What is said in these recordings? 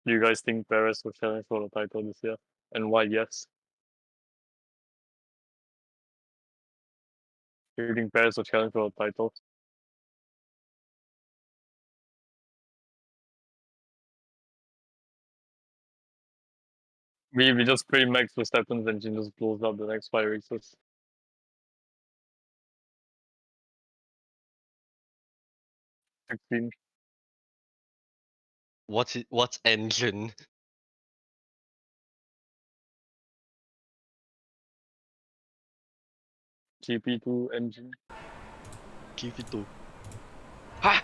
Do you guys think Perez will challenge for the title this year? And why yes? Do you think Perez will challenge for the title? We just pray Max Verstappen's engine just blows up the next 5 races. What's engine? GP2 engine. GP2. Ha!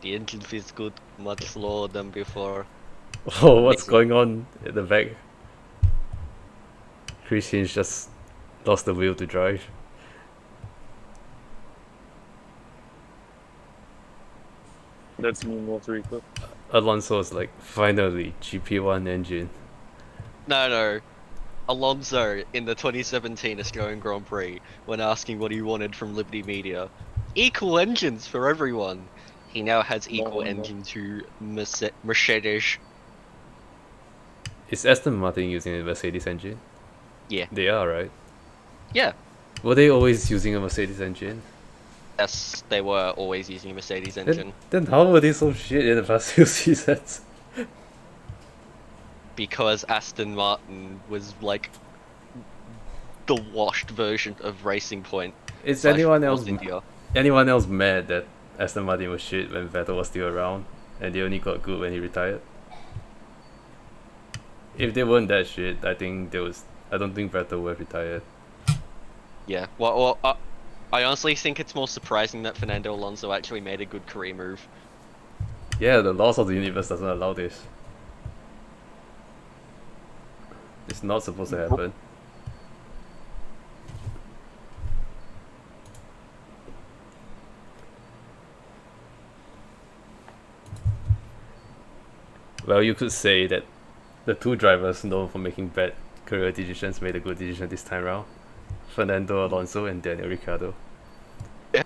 The engine feels good, much slower than before. Oh, what's going on in the back? Christian's just lost the will to drive. That's me most Rico. Alonso is like, finally, GP1 engine. No. Alonso in the 2017 Australian Grand Prix, when asking what he wanted from Liberty Media, equal engines for everyone. He now has equal engine to Mercedes. Is Aston Martin using a Mercedes engine? Yeah. They are, right? Yeah. Were they always using a Mercedes engine? Yes, they were always using a Mercedes engine. Then how were they so shit in the past few seasons? Because Aston Martin was like the washed version of Racing Point. Is anyone else mad that Aston Martin was shit when Vettel was still around and they only got good when he retired? If they weren't that shit, I don't think Vettel would have retired. Yeah, well, I honestly think it's more surprising that Fernando Alonso actually made a good career move. Yeah, the laws of the universe doesn't allow this. It's not supposed to happen. Well, you could say that the two drivers known for making bad career decisions made a good decision this time round. Fernando Alonso and Daniel Ricciardo. Yeah.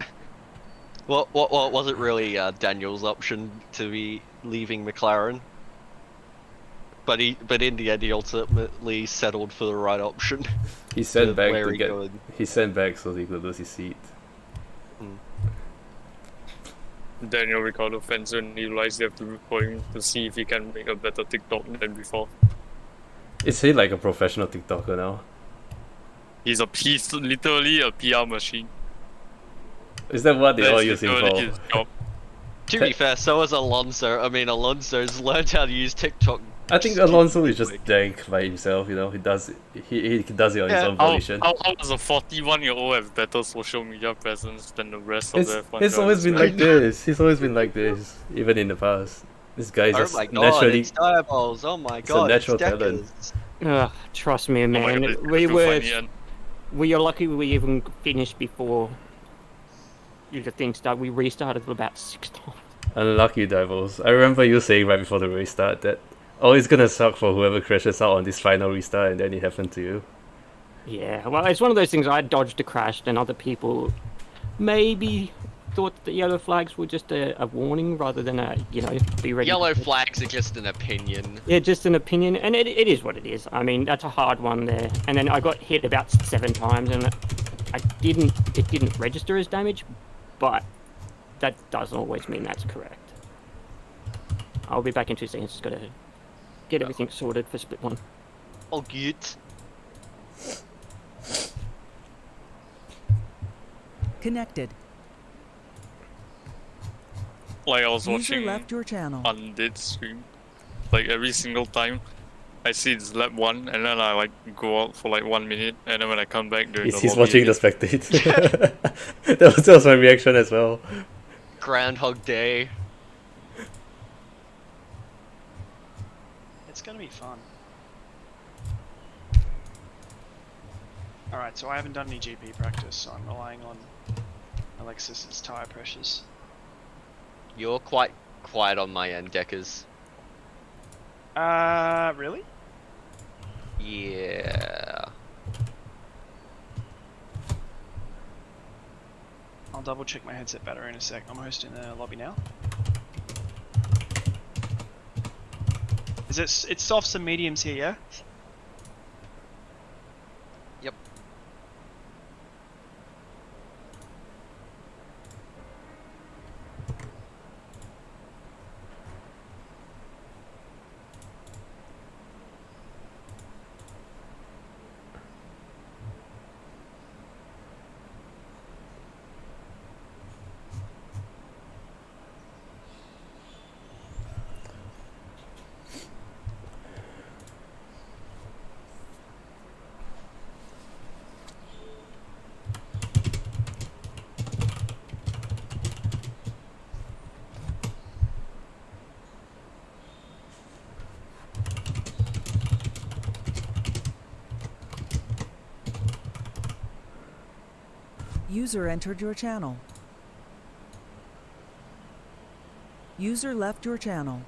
Well, was it really Daniel's option to be leaving McLaren? But in the end, he ultimately settled for the right option. He sent back he sent back so he could lose his seat. Daniel Ricciardo fans when he realized they have to root for him to see if he can make a better TikTok than before. Is he like a professional TikToker now? He's literally a PR machine. Is that what they all use him for? To be fair, so is Alonso. I mean, Alonso's learned how to use TikTok. I think Alonso is just dank by himself, you know. He does it on his own volition. How does a 41-year-old have better social media presence than the rest of the F1 It's always been like this. He's always been like this, even in the past. This guy is just naturally. It's eyeballs. Oh my god! It's a natural talent. Trust me, man. We are lucky we even finished before the thing started. We restarted about 6 times. Unlucky devils. I remember you saying right before the restart that, oh, it's gonna suck for whoever crashes out on this final restart, and then it happened to you. Yeah, well, it's one of those things. I dodged a crash, and other people maybe thought that the yellow flags were just a warning rather than be ready. Yellow flags are just an opinion. Yeah, just an opinion, and it is what it is. I mean, that's a hard one there. And then I got hit about 7 times, and it didn't register as damage, but that doesn't always mean that's correct. I'll be back in 2 seconds. Just gotta get everything sorted for split 1. Oh, good. Connected. Like I was watching left your channel. Undid stream, like every single time I see it's lap 1 and then I like go out for like 1 minute and then when I come back he's watching the spectator. that was my reaction as well. Groundhog Day. It's gonna be fun. Alright, so I haven't done any GP practice, so I'm relying on Alexis's tyre pressures. You're quite quiet on my end, Deckers. Really? Yeah. I'll double check my headset battery in a sec. I'm hosting the lobby now. Is it? It's softs and mediums here, yeah. Yep. User entered your channel. User left your channel.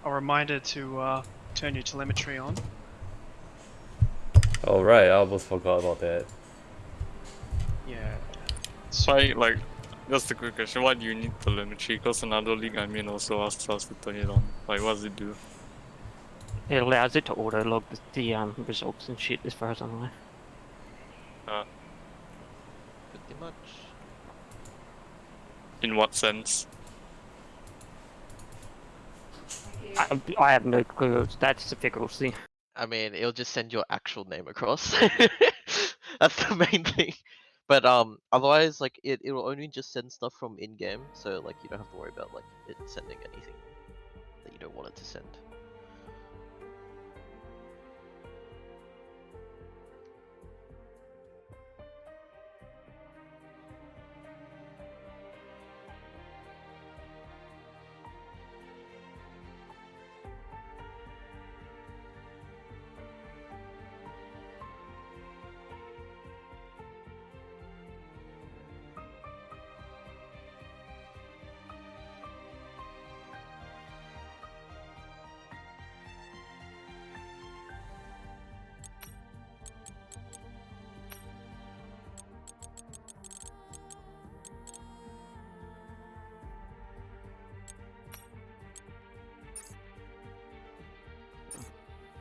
A reminder to turn your telemetry on. Oh right, I almost forgot about that. Yeah. Why, like, that's the quick question. Why do you need telemetry? Because another league I'm in also asked us to turn it on. Like, what does it do? It allows it to auto log the results and shit, as far as I'm aware. Pretty much. In what sense? I have no clue. That's difficulty. I mean, it'll just send your actual name across. That's the main thing. But otherwise, like it'll only just send stuff from in-game, so like you don't have to worry about like it sending anything that you don't want it to send.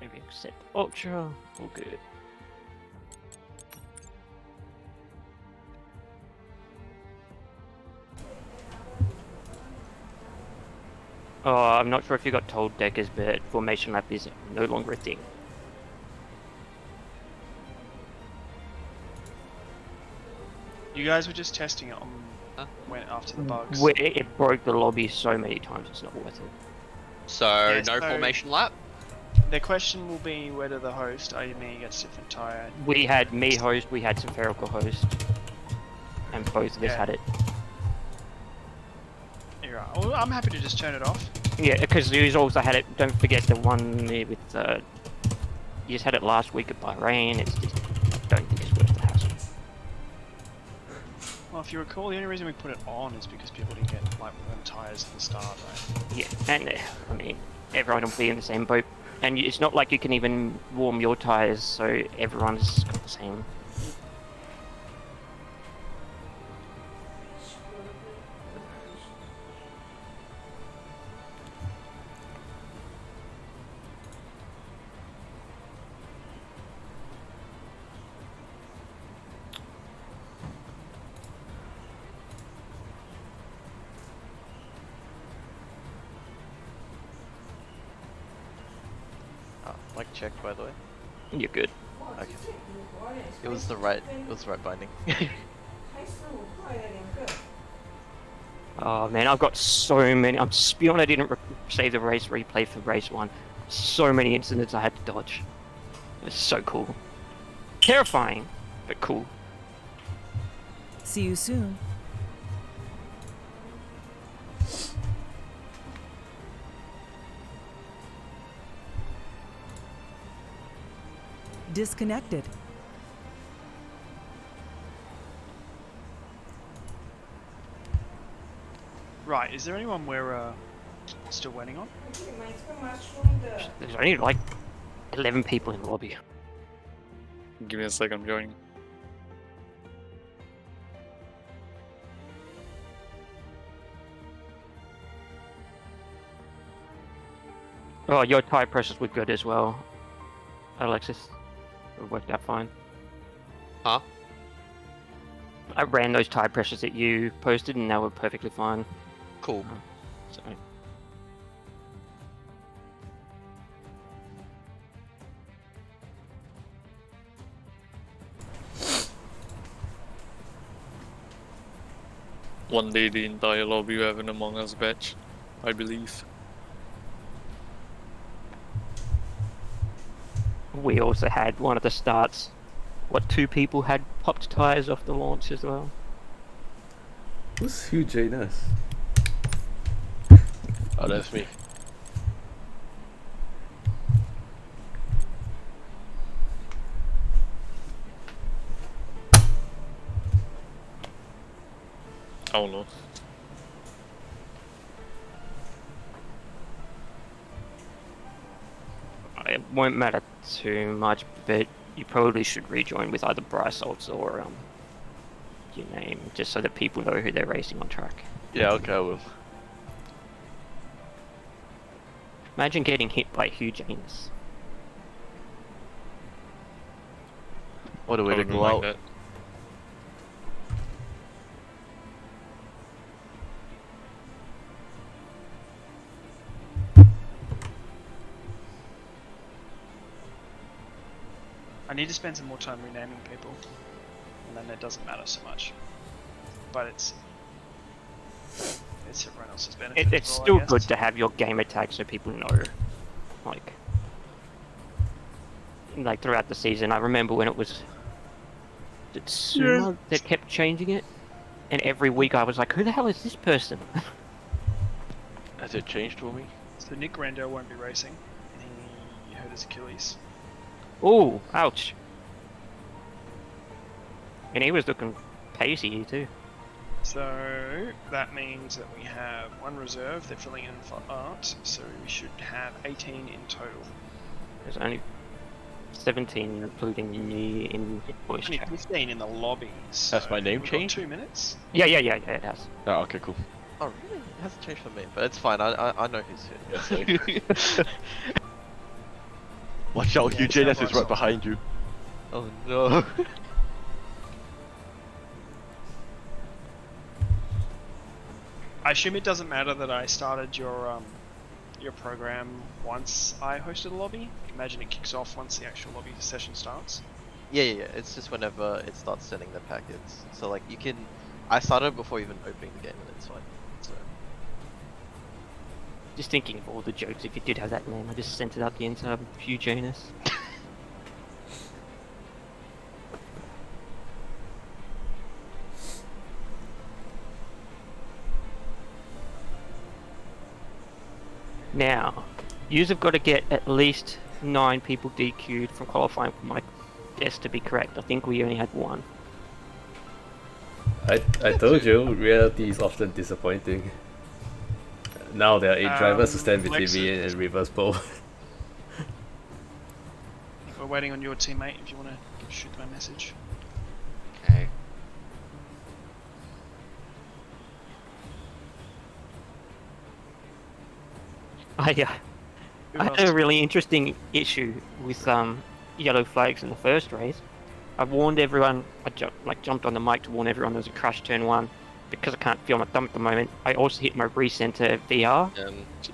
Maybe accept Ultra. All good. Oh, I'm not sure if you got told, Deckers, but Formation Lab is no longer a thing. You guys were just testing it on when after the bugs. It broke the lobby so many times, it's not worth it. So Yeah, no so- formation lap. The question will be whether the host, i.e. me, gets different tire. We had me host, we had Spherical host, and both of us Yeah. had it. You're right. Well, I'm happy to just turn it off. Yeah, because you also had it. Don't forget the one there with. You just had it last week at Bahrain. It's just. I don't think it's worth the hassle. Well, if you recall, the only reason we put it on is because people didn't get like warm tires at the start, right? Yeah, and I mean, everyone will be in the same boat, and it's not like you can even warm your tires, so everyone's got the same. Mic check, by the way. You're good. Okay. It was the right binding. Oh man, I've got so many. I'm spewing I didn't save the race replay for race 1. So many incidents I had to dodge. It was so cool. Terrifying, but cool. See you soon. Disconnected. Right, is there anyone we're still waiting on? There's only like 11 people in the lobby. Give me a sec, I'm joining. Oh, your tire pressures were good as well, Alexis. It worked out fine. Huh? I ran those tire pressures that you posted, and they were perfectly fine. Cool. So. One day the entire lobby will have an Among Us badge, I believe. We also had one of the starts. What, 2 people had popped tires off the launch as well? Who's Hugh Janus? Oh, that's me. I don't know. It won't matter too much, but you probably should rejoin with either Bryce Olds or your name, just so that people know who they're racing on track. Yeah, okay, I will. Imagine getting hit by Hugh Janus. What a way I to wouldn't go like out. that. I need to spend some more time renaming people, and then it doesn't matter so much. But it's everyone else's benefit. It's as well, I still guess. good to have your gamer tag so people know. Like throughout the season, I remember when it was Sumo that kept changing it, and every week I was like, "Who the hell is this person?" Has it changed for me? So Nick Rando won't be racing, and he hurt his Achilles. Ooh, ouch! And he was looking pacey too. So that means that we have 1 reserve. They're filling in for Art, so we should have 18 in total. There's only 17, including me in voice Only chat. 15 in the lobby. So Has my name we've changed? Got 2 minutes. Yeah, it has. Oh, okay, cool. Oh really? It hasn't changed for me, but it's fine. I know who's here. So. Watch out, Yeah, Hugh it Janus sounds is like right behind you. Oh no. I assume it doesn't matter that I started your program once I hosted a lobby. Imagine it kicks off once the actual lobby session starts. Yeah. It's just whenever it starts sending the packets. So like you can. I started before even opening the game, and it's fine. So. Just thinking of all the jokes. If you did have that name, I just sent it up the inside of Hugh Janus. Now, yous have got to get at least 9 people DQ'd from qualifying for my guess to be correct. I think we only had 1. I told you, reality is often disappointing. Now there are 8 drivers to stand between me Lexus. and reverse pole. We're waiting on your teammate if you want to shoot them a message. Okay. I Who had else? a really interesting issue with yellow flags in the first race. I warned everyone. I jumped on the mic to warn everyone there was a crash turn 1 because I can't feel my thumb at the moment. I also hit my recenter VR.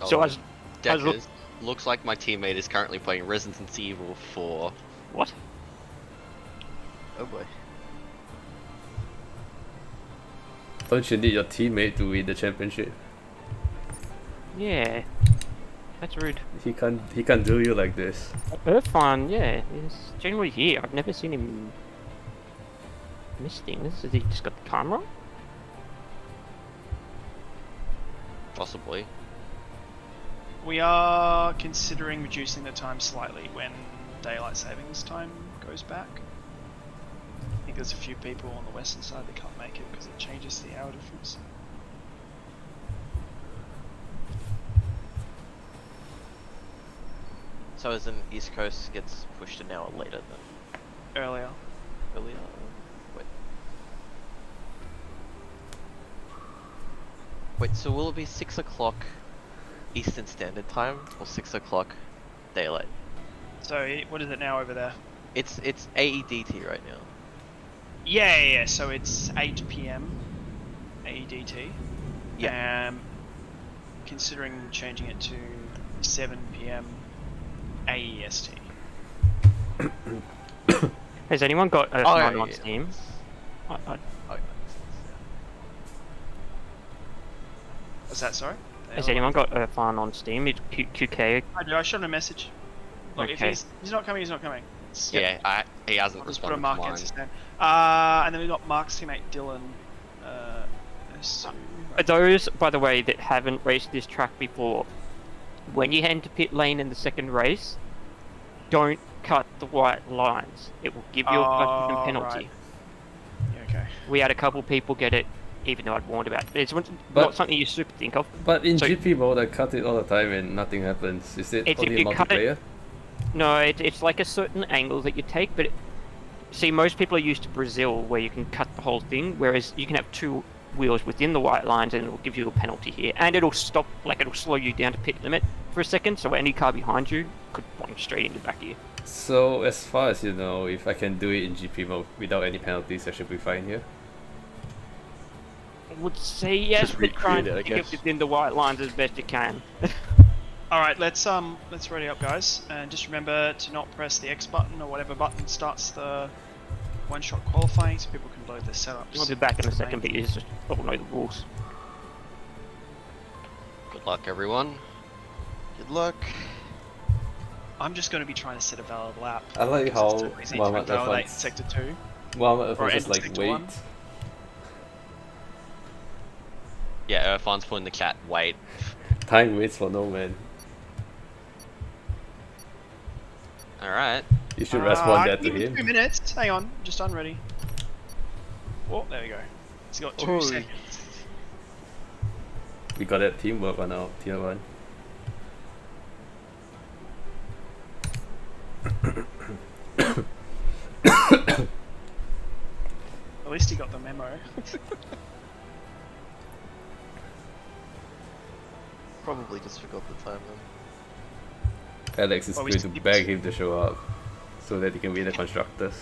So I was Deckers, looks like my teammate is currently playing Resident Evil 4. what? Oh boy. Don't you need your teammate to win the championship? Yeah, that's rude. He can't do you like this. Irfan, yeah, he's generally here. I've never seen him miss things. Has he just got the camera? Possibly. We are considering reducing the time slightly when daylight savings time goes back. I think there's a few people on the western side that can't make it because it changes the hour difference. So as in East Coast gets pushed an hour later then. earlier. Earlier. Wait. Wait, so will it be 6 o'clock Eastern Standard Time or 6 o'clock daylight? So what is it now over there? It's AEDT right now. Yeah. So it's 8 p.m. AEDT. Yeah. Considering changing it to 7 p.m. AEST. Has anyone got a Oh, phone on yeah. Steam? Oh, What's that? Sorry. Has anyone got a phone on Steam? It's QK. I do. I shot him a message. Look, if Okay. he's not coming, he's not coming. Yeah, he hasn't I'll just put a responded mark to mine. against his name. And then we've got Mark's teammate Dylan. So, For those, by the way, that haven't raced this track before, when you enter pit lane in the second race, don't cut the white lines. It will give you a Oh, penalty. right. Yeah, okay. We had a couple people get it, even though I'd warned about it. It's But- not something you super think of. But in So- GP mode, I cut it all the time and nothing happens. Is it It's if only in you cut it- multiplayer? No, it's like a certain angle that you take, but see, most people are used to Brazil, where you can cut the whole thing, whereas you can have two wheels within the white lines and it'll give you a penalty here, and it'll stop, like it'll slow you down to pit limit for a second, so any car behind you could bomb straight into the back of you. So as far as you know, if I can do it in GP mode without any penalties, I should be fine here. I would say yes, Just but try and recreate it, I keep it guess. within the white lines as best you can. All right, let's ready up, guys, and just remember to not press the X button or whatever button starts the one-shot qualifying, so people can load their setups. I'll be back in a second, but you just all know the rules. Good luck, everyone. Good luck. I'm just going to be trying to set a valid lap. I like because how it's too easy to Muhammad invalidate F1's sector 2. Muhammad Or F1 just end like sector wait. one. Yeah, Irfan's putting the cat wait. Time waits for no man. Alright. You should respond that to give me him. 2 minutes. Hang on, just unready. Oh, there we go. He's got 2 Oi. seconds. We got that teamwork on our tier 1. At least he got the memo. Probably just forgot the time then. Alex is Well, we going to skipped- beg him to show up so that he can win the constructors.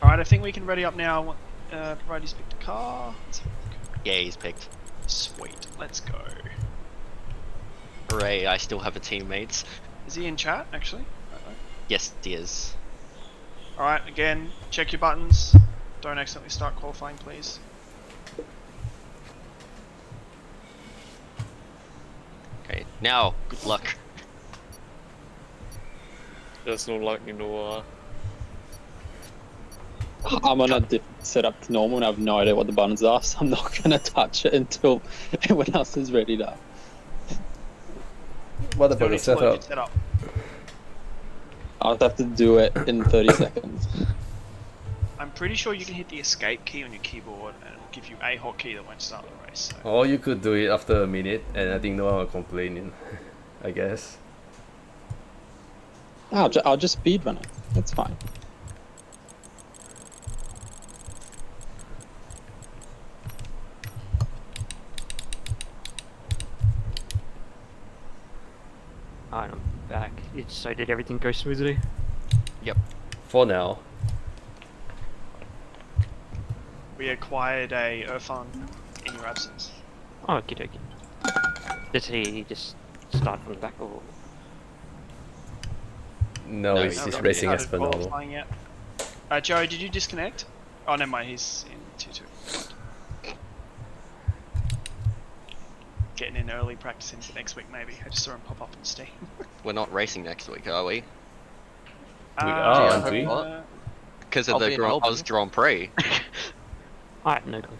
Alright, I think we can ready up now. Provided he's picked a car. Let's have a look. Yeah, he's picked. Sweet, let's go. Hooray, I still have a teammate. Is he in chat, actually? Yes, he is. Alright, again, check your buttons. Don't accidentally start qualifying, please. Okay, now, good luck. There's no luck in OOR. I'm on a different setup to normal and I have no idea what the buttons are, so I'm not going to touch it until everyone else is ready to. What about Don't the need to load your setup? setup. I'll have to do it in 30 seconds. I'm pretty sure you can hit the escape key on your keyboard and it'll give you a hotkey that won't start the race. So. Or you could do it after a minute and I think no one will complain, I guess. I'll just speedrun it. That's fine. Alright, I'm back. It's So did everything go smoothly? For now. We acquired a Irfan in your absence. Oh, okie dokie. Does he just start from the back or? No, No, he's he's just already racing as per normal. Qualifying yet. Joe, did you disconnect? Oh, never mind. He's in 2-2. Getting in early, practicing for next week maybe. I just saw him pop up on Steam. We're not racing next week, are we? are, aren't Uh, we? Because of I'll the be in Melbourne. Oz Grand Prix. I have no clue.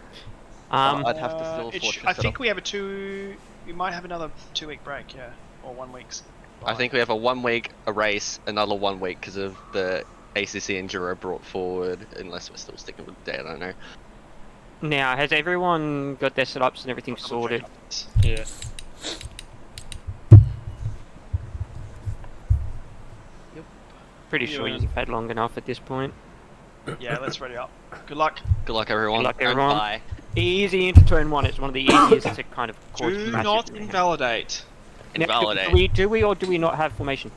I'd have to still force I think we have we might have another 2-week break, yeah, or 1 week's. I think we have a 1 week a race, another 1 week because of the ACC Enduro brought forward. Unless we're still sticking with the day, I don't know. Now, has everyone got their setups and everything sorted? Yeah. Pretty sure Yeah. you've had long enough at this point. Yeah, let's ready up. Good luck. Good luck, everyone. Good luck, and everyone. bye. Easy into turn 1. It's one of the easiest to kind of cause Do massive not mayhem. invalidate. Now, Invalidate. do we or do we not have formation?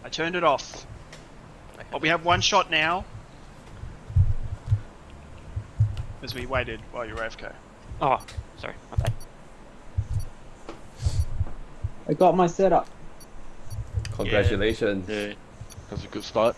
I turned it off. But we have 1 shot now. As we waited while you were AFK. Oh, sorry, my bad. I got my setup. Congratulations. Yeah. That's a good start.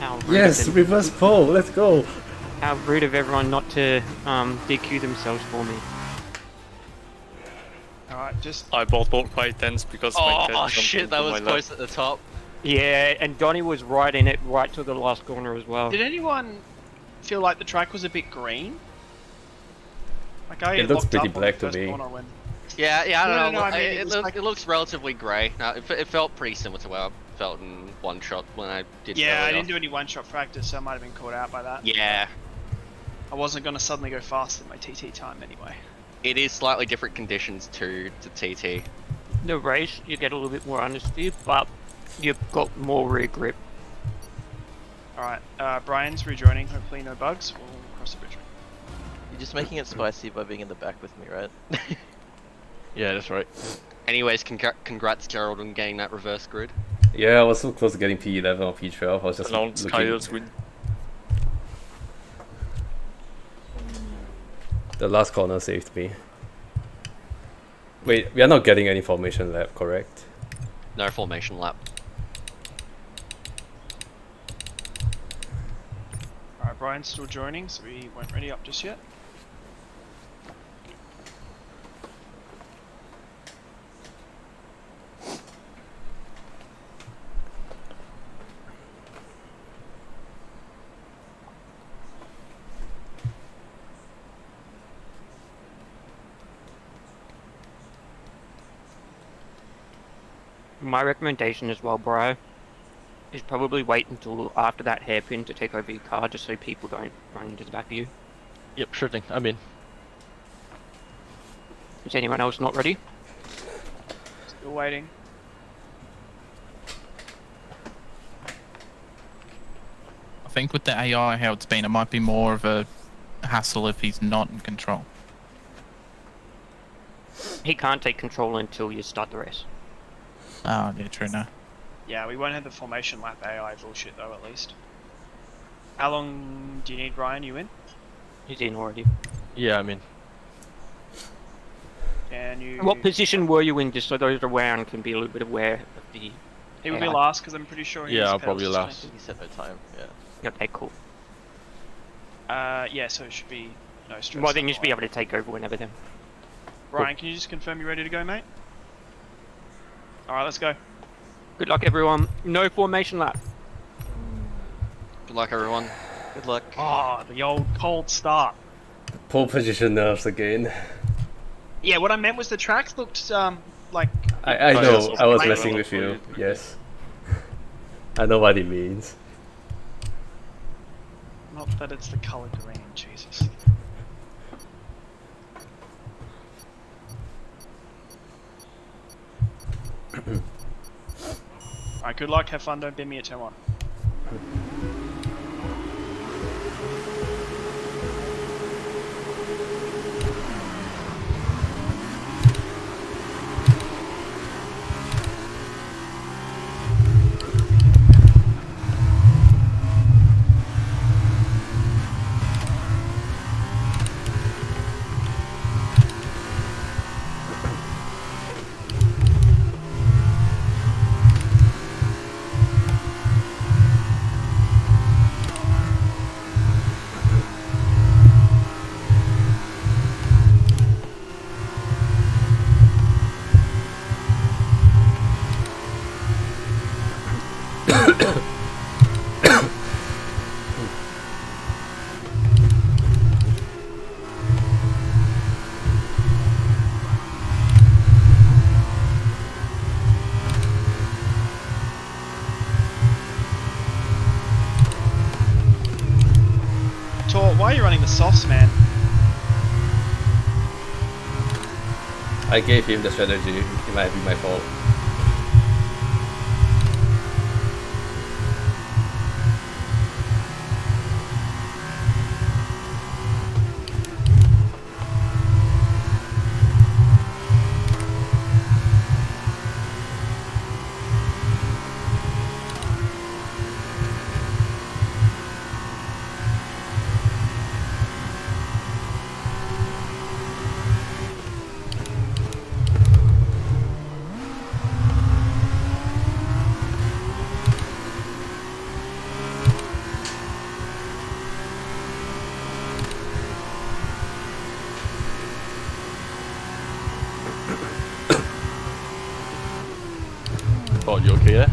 How rude Yes, of them- reverse pole, let's go. How rude of everyone not to DQ themselves for me. Alright, just I bought both my tents because my tent Oh jumped shit, that into was my close left. at the top. Yeah, and Donnie was right in it, right to the last corner as well. did anyone feel like the track was a bit green? Like I It looks locked pretty up on black the to first me. corner when Yeah, I don't know. No, I mean, it, it was look- like- it looks relatively grey. No, it felt pretty similar to how I felt in one shot when I did. Yeah, I earlier. didn't do any 1-shot practice, so I might have been caught out by that. Yeah, I wasn't gonna suddenly go faster than my TT time anyway. it is slightly different conditions to TT. The race, you get a little bit more understeer, but you've got more rear grip. Alright, Brian's rejoining, hopefully no bugs. We'll cross the bridge. You're just making it spicy by being in the back with me, right? Yeah, that's right. Anyways, congrats Gerald on getting that reverse grid. Yeah, I was so close to getting P11 or P12. I was just Announced looking. Kyle's win. The last corner saved me. Wait, we are not getting any formation lap, correct? No formation lap. Alright, Brian's still joining, so we weren't ready up just yet. My recommendation as well, bro, is probably wait until after that hairpin to take over your car, just so people don't run into the back of you. Yep, sure thing. I'm in. Is anyone else not ready? Still waiting. I think with the AI how it's been, it might be more of a hassle if he's not in control. He can't take control until you start the race. Oh, yeah, true. No. Yeah, we won't have the formation lap AI bullshit though, at least. How long do you need, Ryan? You in? He's in already. Yeah, I'm in. And you... What position were you in, just so those around can be a little bit aware of the... He would be AI? last, because I'm pretty sure he's Yeah, I'll pedal probably last. disconnected. He said no time. Yeah. Okay, cool. Yeah, so it should be no stress. Well, then you should be able to take over whenever then. Ryan, can you just confirm you're ready to go, mate? Alright, let's go. Good luck, everyone. No formation lap. Good luck, everyone. Good luck. Oh, the old cold start. Pole position nerves again. Yeah, what I meant was the tracks looked, like... I Oh, know, yes. I was Like- messing with you, yes. I know what it means. Not that it's the colour green, Jesus. Alright, good luck, have fun, don't beat me at turn 1. Tor, why are you running the softs, man? I gave him the strategy, it might be my fault. Oh, you okay there?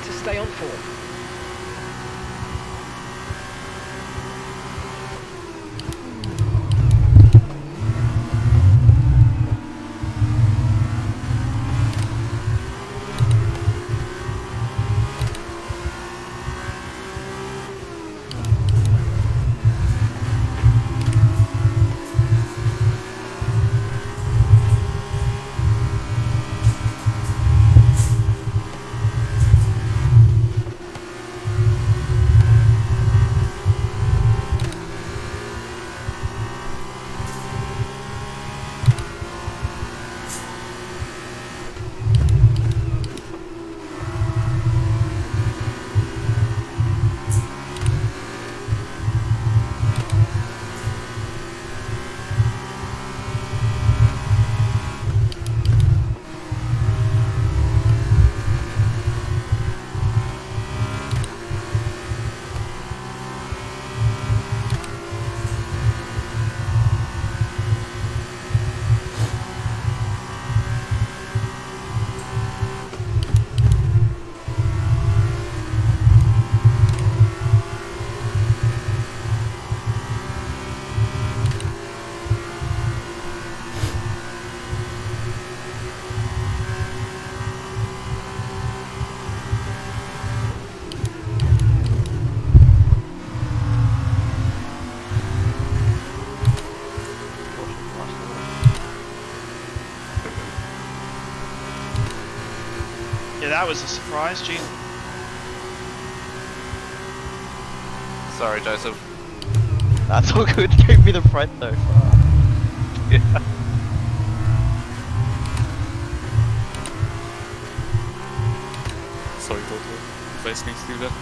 to stay on form. Yeah, that was a surprise, gee. Sorry, Joseph. That's all good. Give me the front though. Sorry, Toto. If I sneak through that.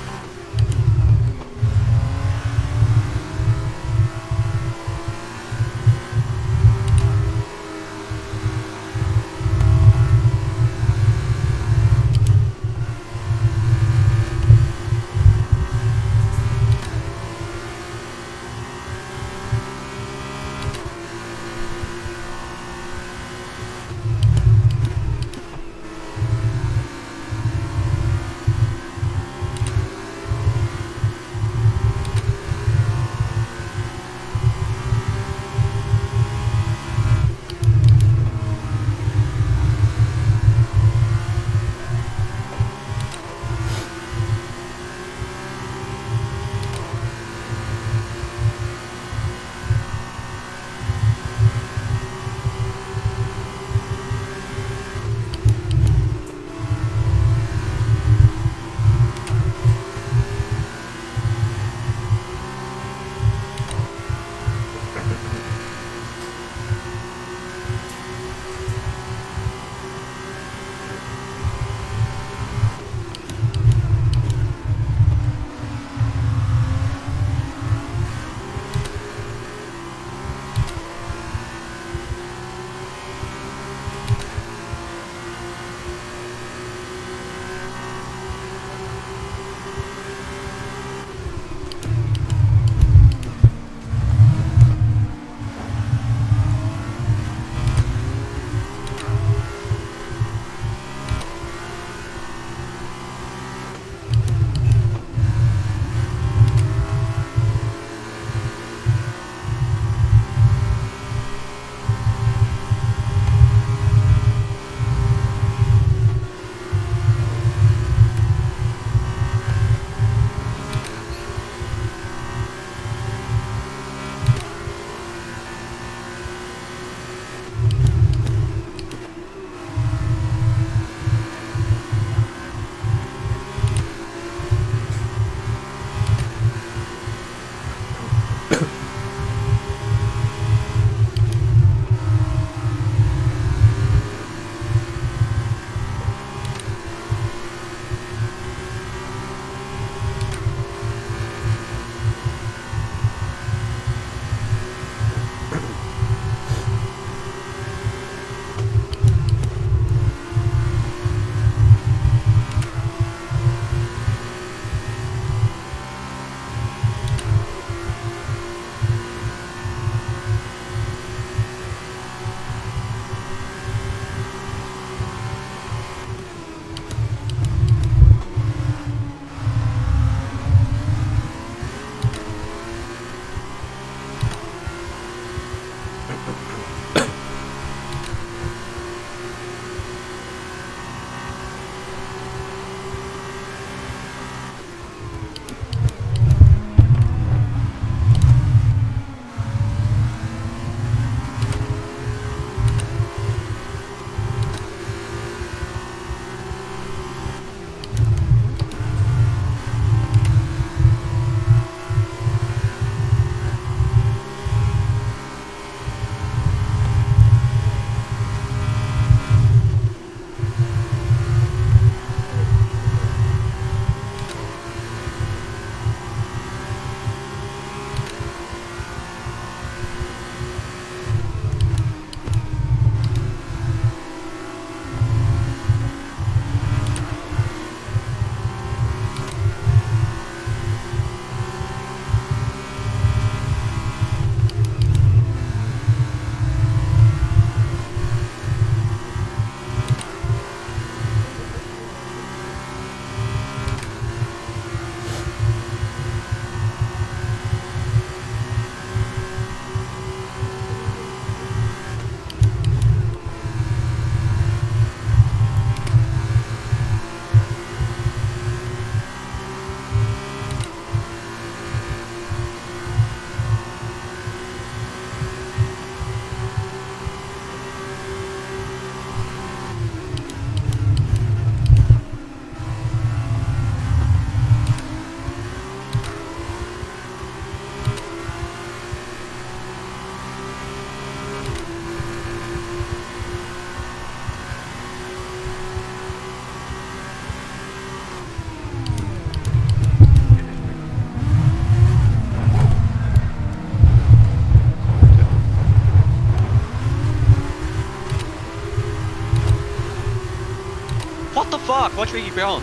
Fuck, watch where you're going.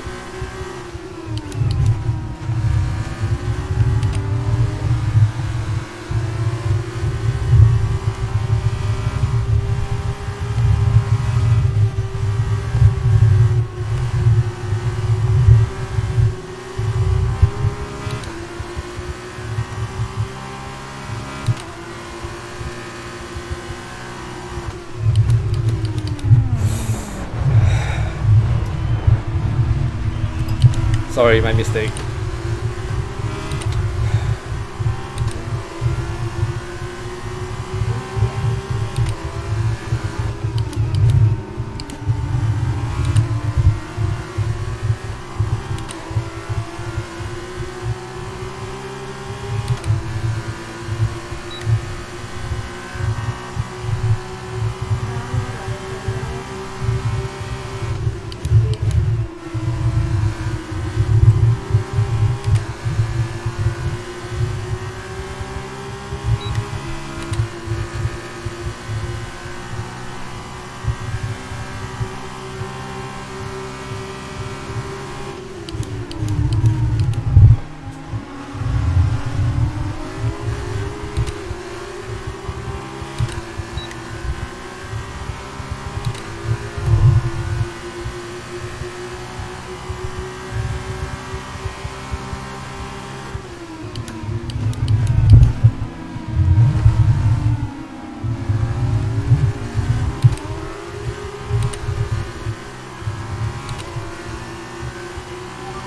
Sorry, my mistake.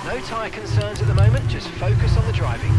No tyre concerns at the moment, just focus on the driving.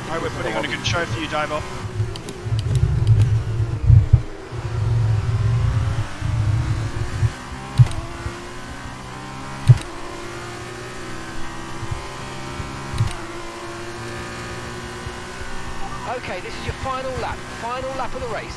Alright, we're putting on a good show for you, Diver. Okay, this is your final lap of the race.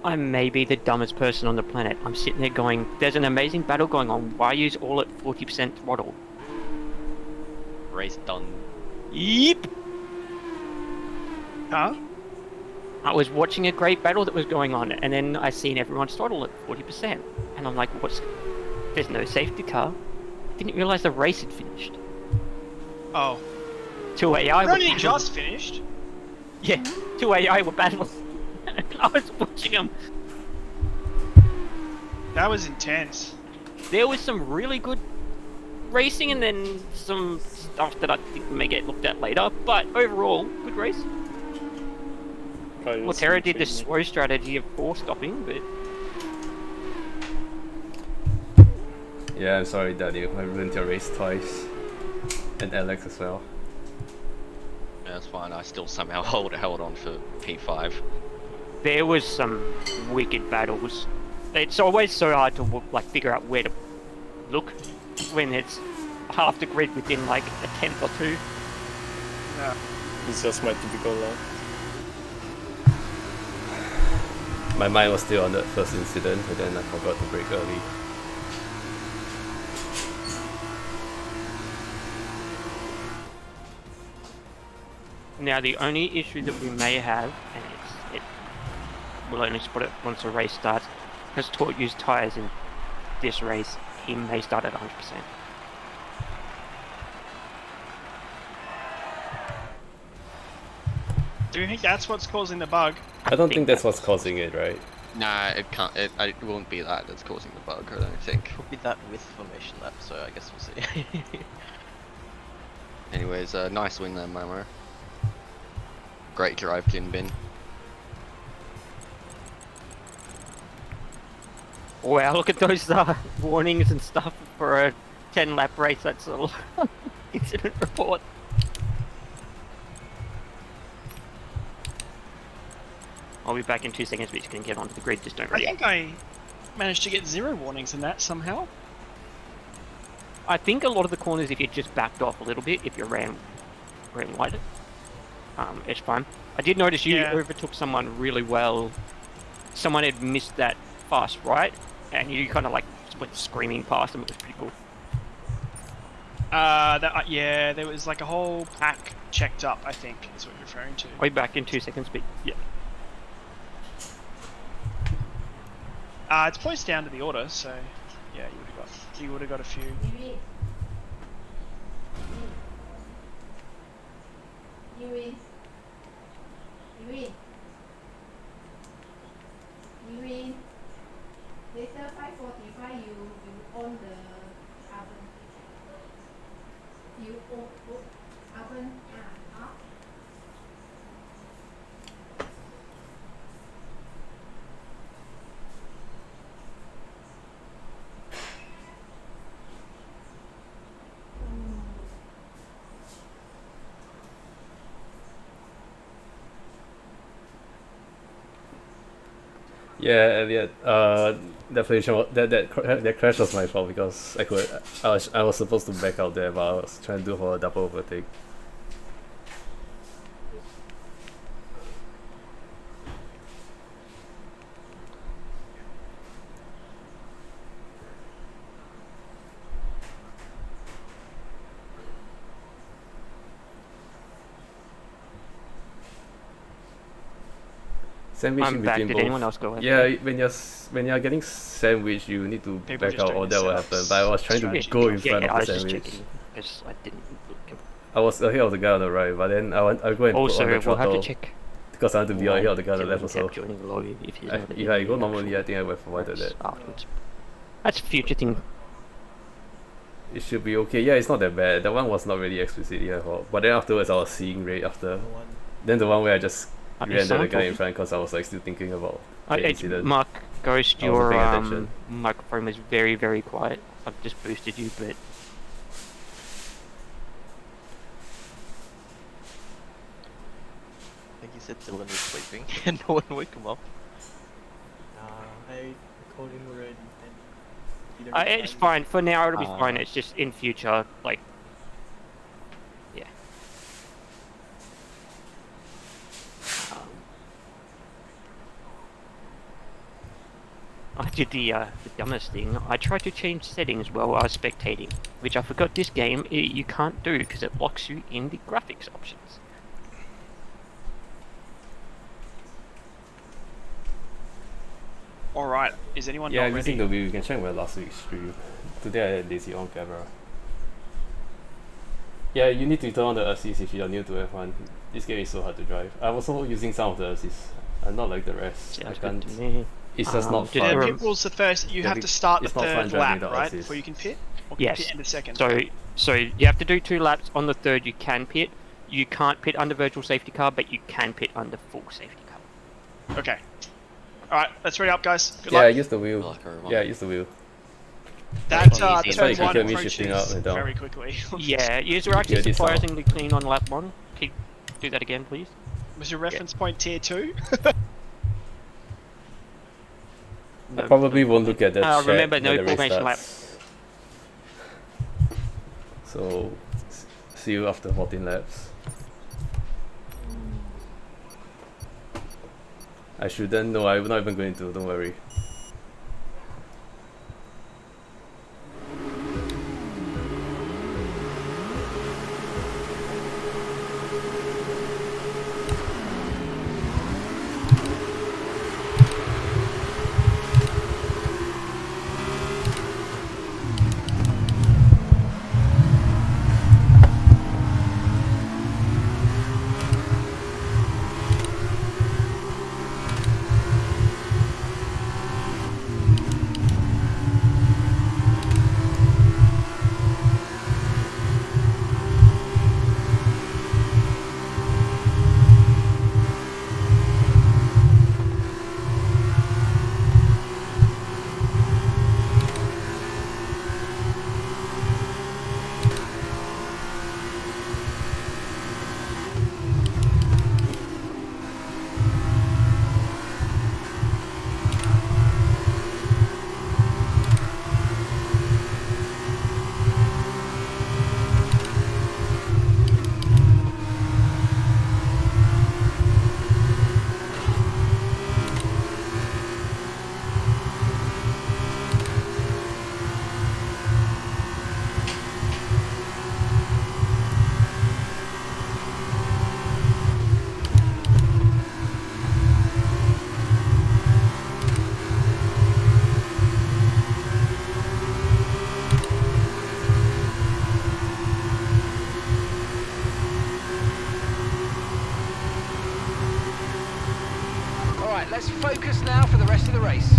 I may be the dumbest person on the planet. I'm sitting there going, there's an amazing battle going on. Why use all at 40% throttle? Race done. Yep. Huh? I was watching a great battle that was going on, and then I seen everyone's throttle at 40%. And I'm like, what's... There's no safety car. Didn't realize the race had finished. Oh. 2 AI It were only battling. just finished. Yeah, 2 AI were battling. I was watching them. That was intense. There was some really good racing, and then some stuff that I think may get looked at later. But overall, good race. Well, Terra did the slow strategy of 4 stopping, but... Yeah, I'm sorry, Daniel. I ruined your race twice. And Alex as well. Yeah, that's fine. I still somehow held on for P5. There was some wicked battles. It's always so hard to figure out where to look when it's half the grid within like a tenth or two. Yeah. It's just my typical luck. My mind was still on the first incident, and then I forgot to brake early. Now the only issue that we may have, and we'll only spot it once the race starts, because Tort used tyres in this race, he may start at 100%. Do you think that's what's causing the bug? I don't think that's what's causing it, right? Nah, it can't. It won't be that that's causing the bug. I don't think. Could be that with formation lap, so I guess we'll see. Anyways, nice win there, Momo. Great drive, Jin Bin. Wow, look at those warnings and stuff for a 10 lap race. That's a incident report. I'll be back in 2 seconds, but you can get onto the grid, just don't I react. think I managed to get 0 warnings in that somehow. I think a lot of the corners, if you just backed off a little bit, if you ran wider, it's fine. I did notice you overtook someone really well. Someone had missed that fast right, and you kind of like went screaming past them. It was pretty cool. Yeah, there was like a whole pack checked up, I think, is what you're referring to. I'll be back in 2 seconds, but yeah. It's placed down to the order, so yeah, you would have got a few. Later 5:45 you on the oven. You oven off. Yeah, Elliot. That crash was my fault because I was supposed to back out there, but I was trying to do for a double overtake. Sandwich I'm in back. between Did both. anyone else go ahead? Yeah, when you're getting sandwich, you need to People back just out, or doing that will setups, happen. But I was trying to go in front I of was the just sandwich. checking because I didn't look. I was ahead of the guy on the right, but then I go and Also, put on the we'll have throttle to check. because I want to be ahead of the guy on the left Kept also. joining the lobby if he's not If I go normally, I think I would have avoided that. afterwards. That's a future thing. It should be okay. Yeah, it's not that bad. That one was not really explicitly at all. But then afterwards, I was seeing right after. Then the one where I just ran the guy in front because I was like still thinking about the incident. Mark Ghost, I wasn't your paying attention. microphone was very, very quiet. I've just boosted you, but I think he said Dylan was sleeping and no one woke him up. I called him already. And he didn't it's reply. fine. For now, it'll be fine. It's just in future, like, yeah. I did the dumbest thing. I tried to change settings while I was spectating, which I forgot this game you can't do because it locks you in the graphics options. Alright, is anyone Yeah, not I'm ready? using the wheel. You can check my last week's stream. Today I had lazy on camera. Yeah, you need to turn on the assist if you're new to F1. This game is so hard to drive. I'm also using some of the assists. I'm not like the rest. Sounds I good can't. to me. It's just not did fun. The it pit rule's the first. You Yeah, have to start the it's not fun third driving lap, without right? assist. Before you can pit? Or can you Yes. pit in the second? So you have to do 2 laps. On the third, you can pit. You can't pit under virtual safety car, but you can pit under full safety car. Okay. Alright, let's ready up, guys. Good Yeah, luck. use the wheel. Luck, everyone. Yeah, use the wheel. That Easy. turn That's why you can one hear me shifting up approaches and down. very quickly. Yeah, you were actually Yeah, this surprisingly clean on lap 1. Do that again, please. Was your reference point tier 2? I probably won't look at that chat remember, when no the race formation lap. starts. So, see you after 14 laps. I shouldn't. No, I'm not even going to. Don't worry. Alright, let's focus now for the rest of the race.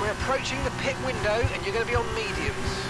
We're approaching the pit window and you're going to be on mediums.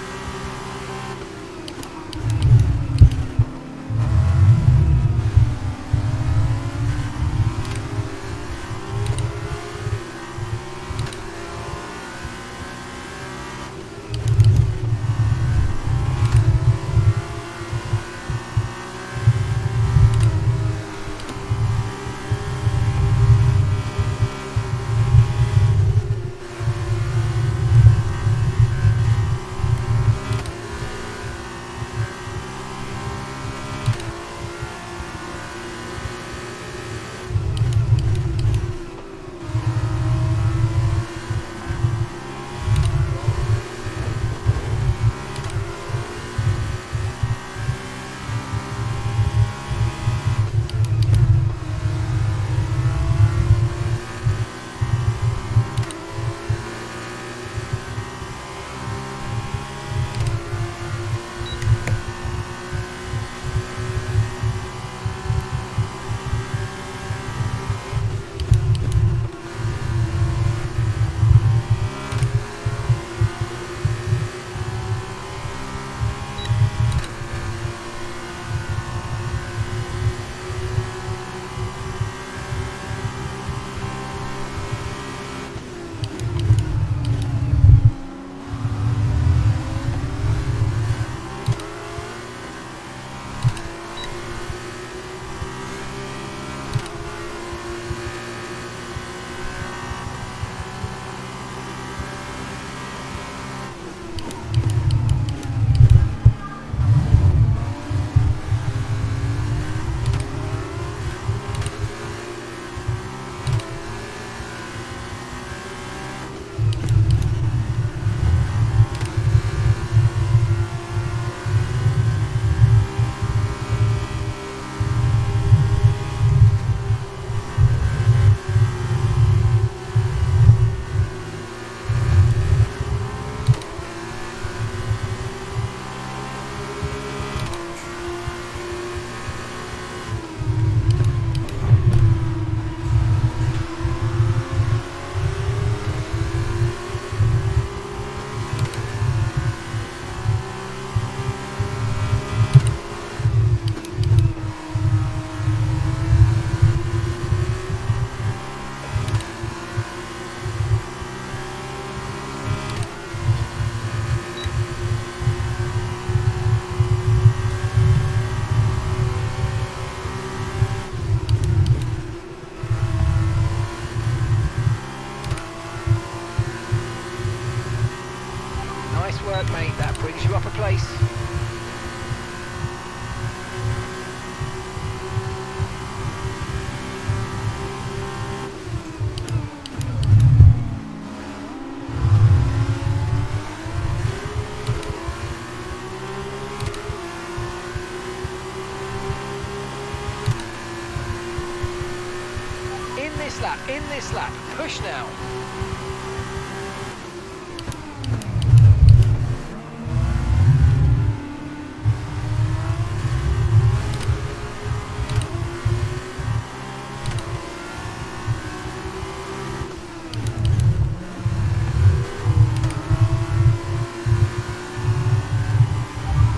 lap, in this lap. Push now.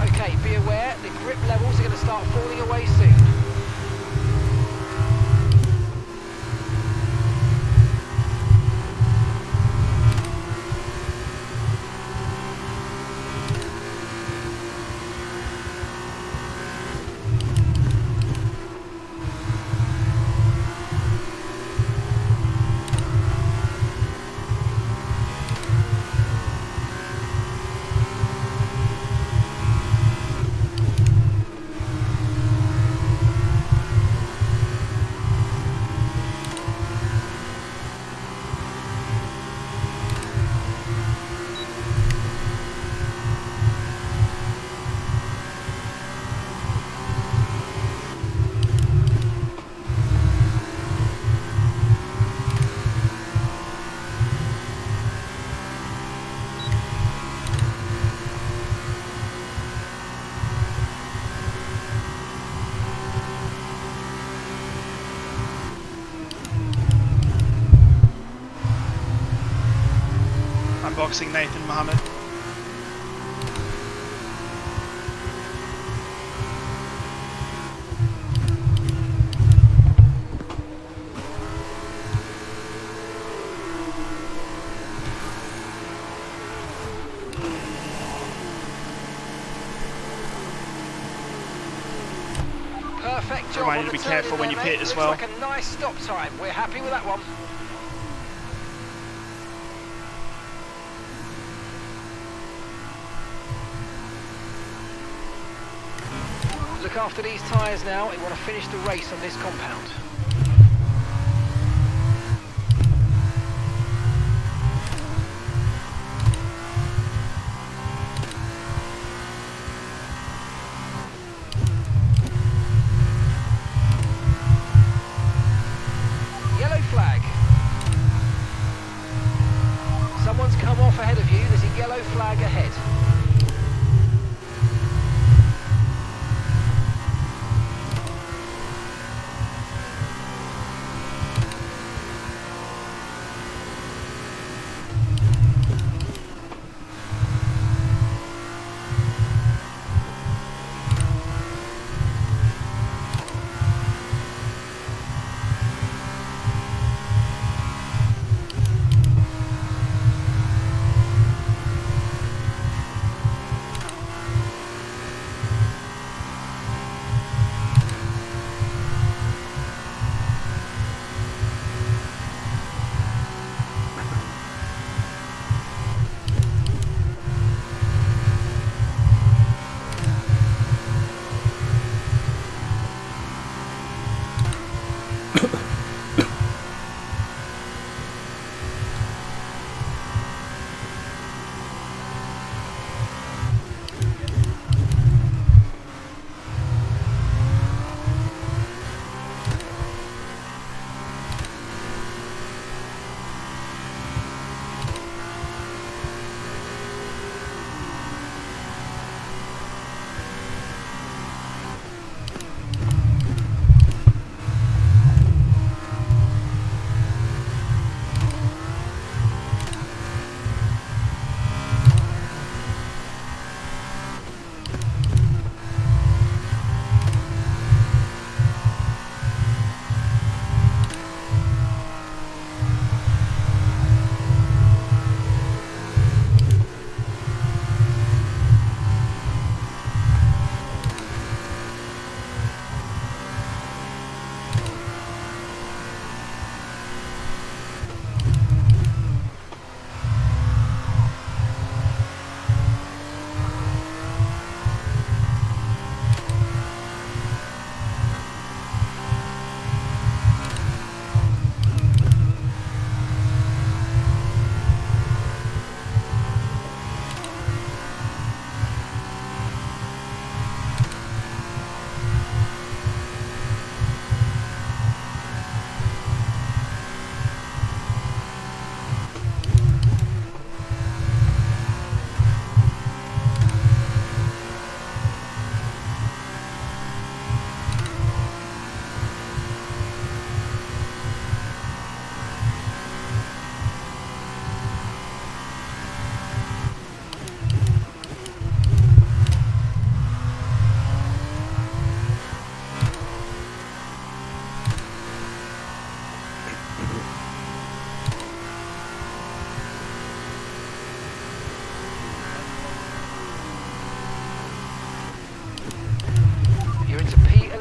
Okay, be aware, the grip levels are going to start falling away soon. Unboxing Nathan Mohammed. Perfect job. Remind on you to the be turn careful in when there, you pit mate. as Looks well. like a nice stop time. We're happy with that one. Look after these tyres now. We want to finish the race on this compound. Yellow flag. Someone's come off ahead of you. There's a yellow flag ahead.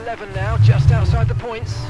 11 now, just outside the points.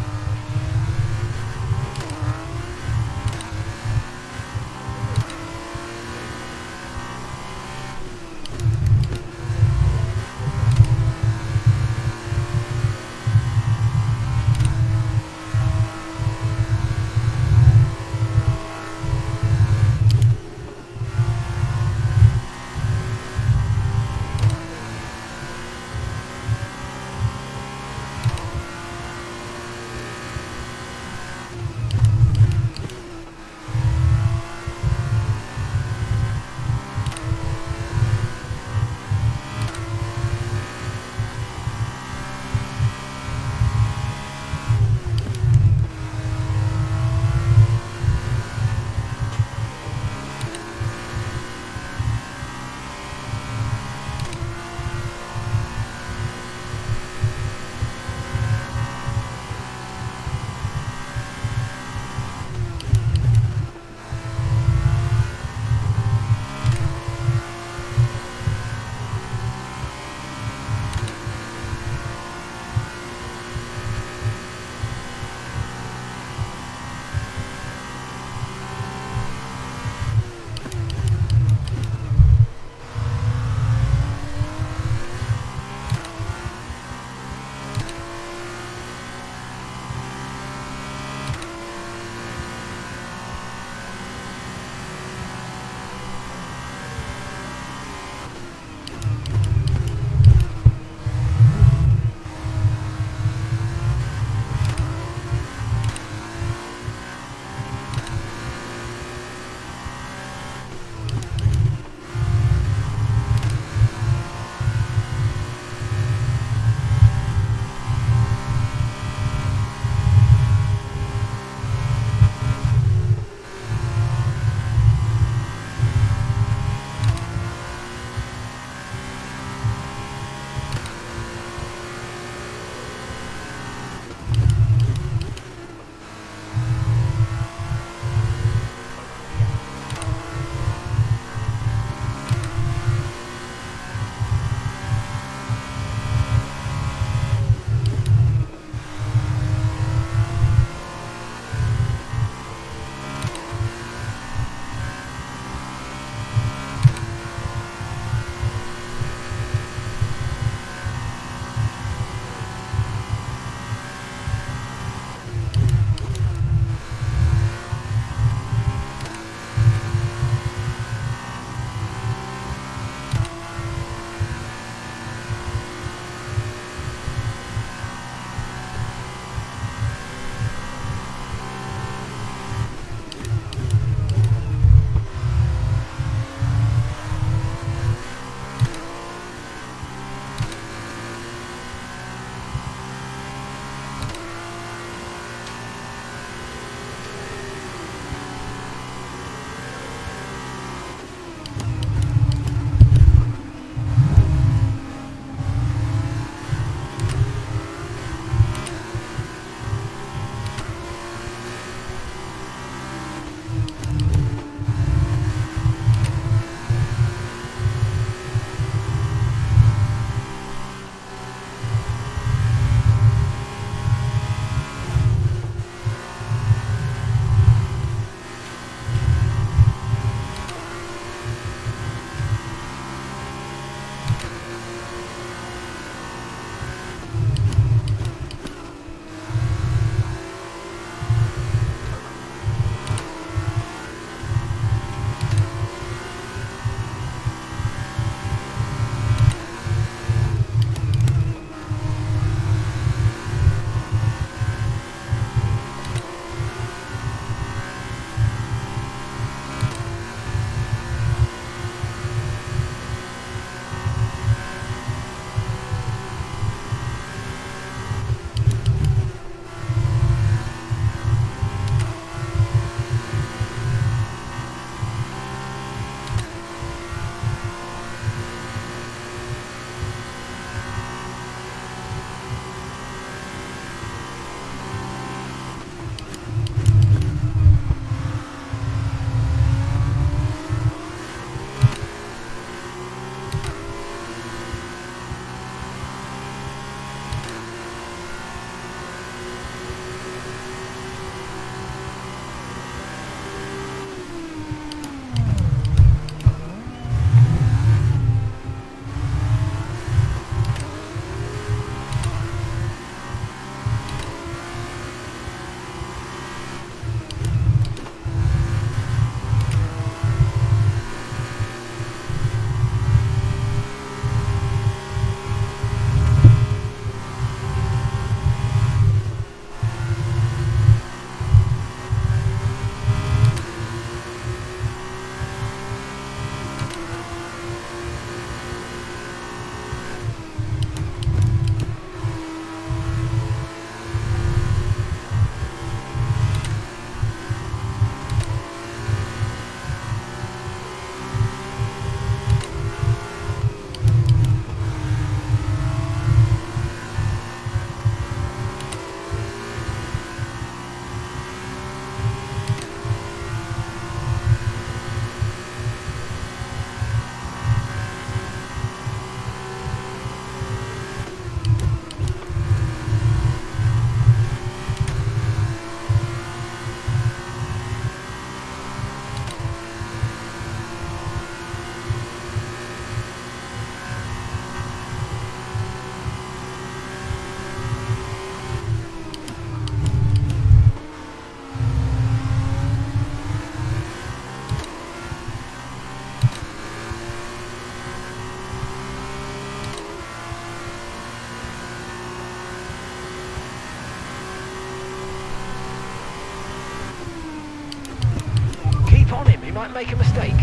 might make a mistake.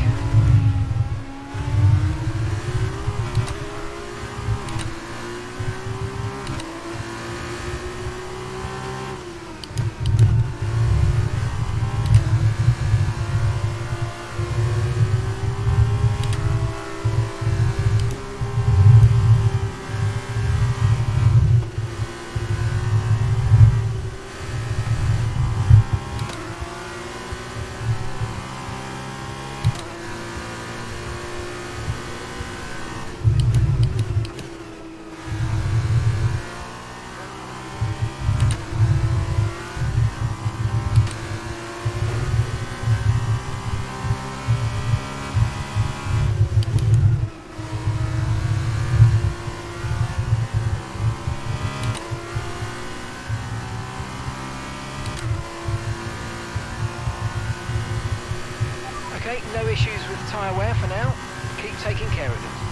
Okay, no issues with tyre wear for now. Keep taking care of it.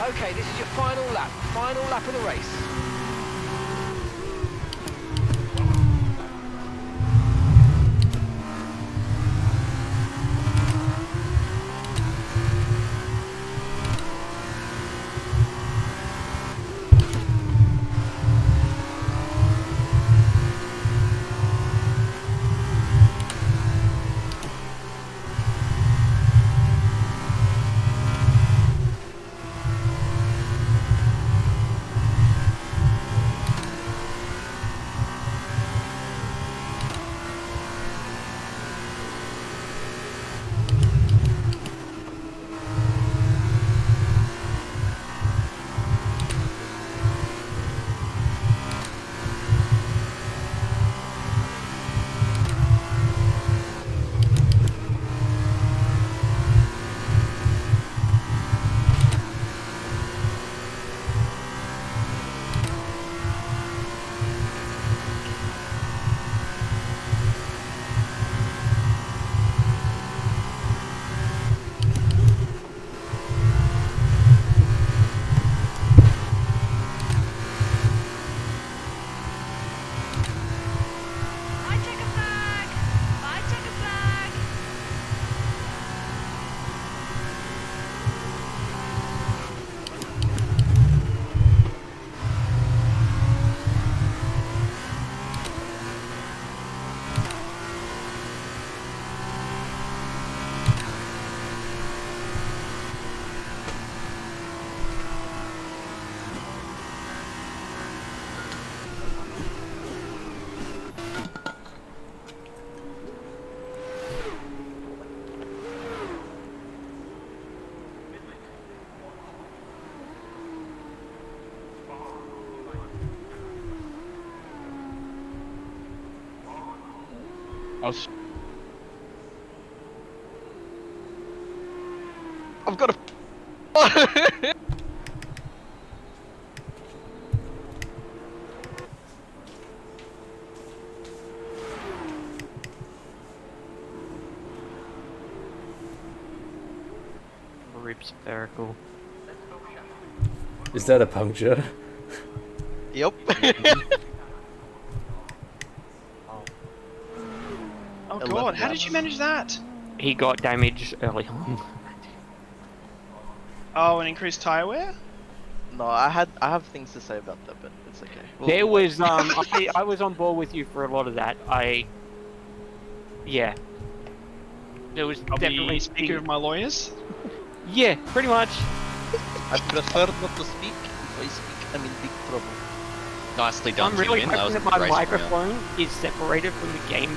Okay, this is your final lap of the race. I've got a. Rib spherical. Is that a puncture? Yep. Oh god, how did you manage that? He got damage early on. Oh, an increased tire wear? No, I have things to say about that, but it's okay. There was I was on board with you for a lot of that. Yeah. There was definitely speaking of my lawyers. Yeah, pretty much. I prefer not to speak. If I speak, I'm in big trouble. Nicely done, I'm really Jim. That hoping was that my great. microphone is separated from the game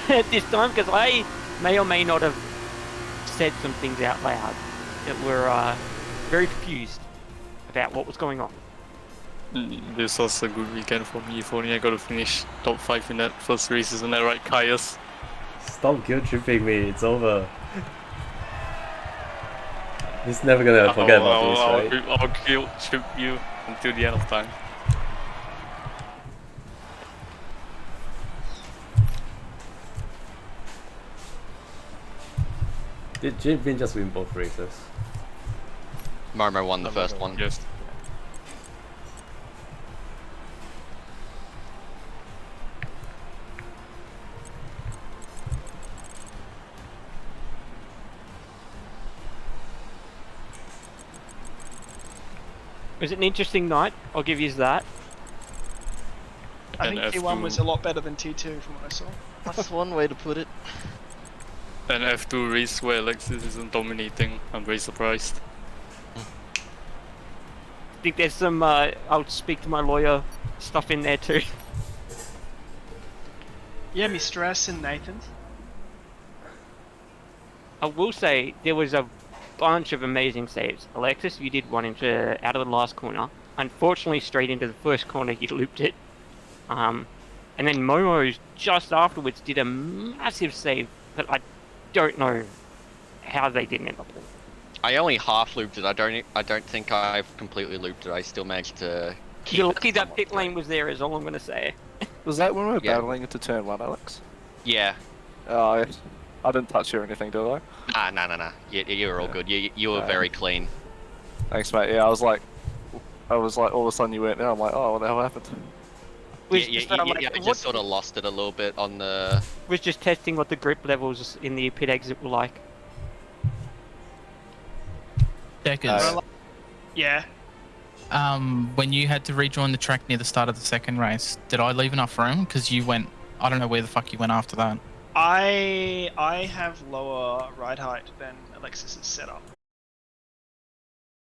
at this time, because I may or may not have said some things out loud that were very confused about what was going on. This was a good weekend for me. If only I got to finish top 5 in that first race, isn't that right, Caius? Stop guilt tripping me, it's over. He's never gonna forget about this, right? I'll guilt trip you until the end of time. Did Jin just win both races? Momo won the first one. Yes. It was an interesting night, I'll give you that. I And think T1 was a lot better than T2 from what I saw. That's one way to put it. An F2 race where Alexis isn't dominating, I'm very surprised. I think there's some, I'll speak to my lawyer stuff in there too. Yeah, me stress and Nathan's. I will say, there was a bunch of amazing saves. Alexis, you did one out of the last corner. Unfortunately, straight into the first corner, you looped it. And then Momo, just afterwards, did a massive save that I don't know how they didn't end up with. I only half looped it. I don't think I've completely looped it. I still managed to keep You're it lucky that somewhat pit straight. lane was there, is all I'm going to say. Was that when we were Yeah. battling into turn 1, Alex? Yeah. Oh, I didn't touch you or anything, did I? Nah. You were all good. You were very clean. Thanks, mate. Yeah, I was like, all of a sudden you weren't there. I'm like, oh, what the hell happened? I just sort of lost it a little bit on the... Was just testing what the grip levels in the pit exit were like. Deckers. Yeah. When you had to rejoin the track near the start of the second race, did I leave enough room? Because you went, I don't know where the fuck you went after that. I have lower ride height than Alexis's setup.